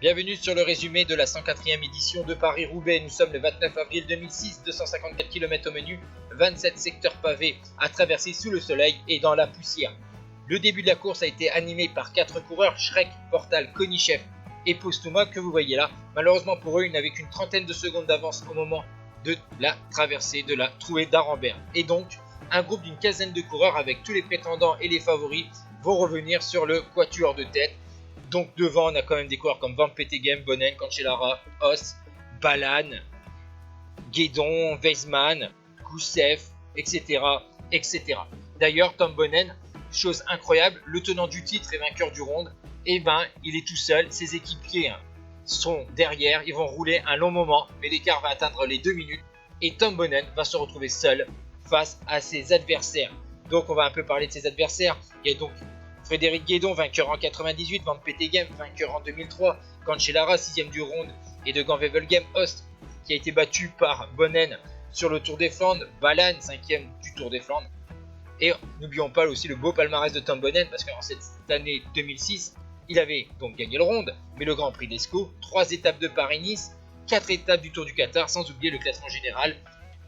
Bienvenue sur le résumé de la 104e édition de Paris-Roubaix. Nous sommes le 29 avril 2006, 254 km au menu, 27 secteurs pavés à traverser sous le soleil et dans la poussière. Le début de la course a été animé par 4 coureurs, Schrek, Portal, Konichev et Postuma que vous voyez là. Malheureusement pour eux, ils n'avaient qu'une trentaine de secondes d'avance au moment de la traversée de la trouée d'Arambert. Et donc, un groupe d'une quinzaine de coureurs avec tous les prétendants et les favoris vont revenir sur le quatuor de tête. Donc devant, on a quand même des coureurs comme Van Petegem, Bonnén, Cancellara, Os, Balan, Guédon, Weissman, Gusev, etc. etc. D'ailleurs, Tom Bonnén, chose incroyable, le tenant du titre et vainqueur du Ronde, il est tout seul, ses équipiers sont derrière, ils vont rouler un long moment, mais l'écart va atteindre les 2 minutes et Tom Bonnén va se retrouver seul face à ses adversaires. Donc on va un peu parler de ses adversaires. Il y a donc Frédéric Guédon, vainqueur en 98, Van Petegem, vainqueur en 2003, Cancellara, 6ème du Ronde, et de Gant-Wevelgem, Host, qui a été battu par Bonnén sur le Tour des Flandres, Balan, 5ème du Tour des Flandres. Et n'oublions pas aussi le beau palmarès de Tom Bonnén, parce qu'en cette année 2006, il avait donc gagné le Ronde, mais le Grand Prix d'Escaut, 3 étapes de Paris-Nice, 4 étapes du Tour du Qatar, sans oublier le classement général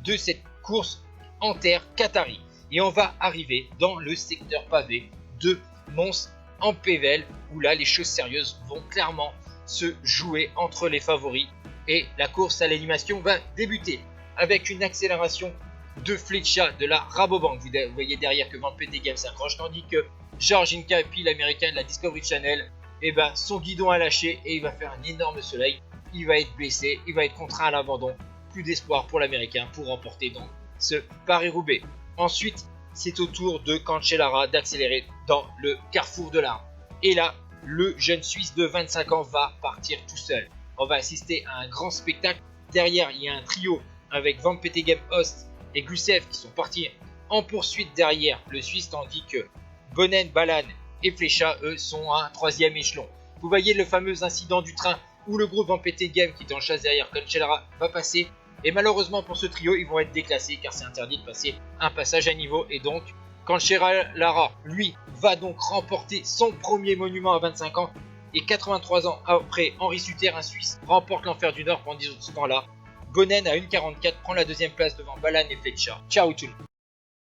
de cette course en terre qatari. Et on va arriver dans le secteur pavé de Mons en Pével, où là les choses sérieuses vont clairement se jouer entre les favoris et la course à l'animation va débuter avec une accélération de Flecha de la Rabobank. Vous voyez derrière que Van Petegem s'accroche, tandis que George Hincapie, l'américain de la Discovery Channel, son guidon a lâché et il va faire un énorme soleil. Il va être blessé, il va être contraint à l'abandon. Plus d'espoir pour l'américain pour remporter donc ce Paris-Roubaix. Ensuite, c'est au tour de Cancellara d'accélérer dans le carrefour de l'Arve. Et là, le jeune Suisse de 25 ans va partir tout seul. On va assister à un grand spectacle. Derrière, il y a un trio avec Van Petegem, Host et Gusev qui sont partis en poursuite derrière le Suisse, tandis que Bonnén, Balan et Flecha, eux, sont à un 3e échelon. Vous voyez le fameux incident du train où le groupe Van Petegem qui est en chasse derrière Cancellara va passer. Et malheureusement pour ce trio, ils vont être déclassés car c'est interdit de passer un passage à niveau. Et donc, Cancellara, lui, va donc remporter son premier monument à 25 ans. Et 83 ans après, Henri Suter, un Suisse, remporte l'Enfer du Nord pendant ce temps-là. Bonnén à 1,44 prend la 2e place devant Balan et Flecha. Ciao tout le monde.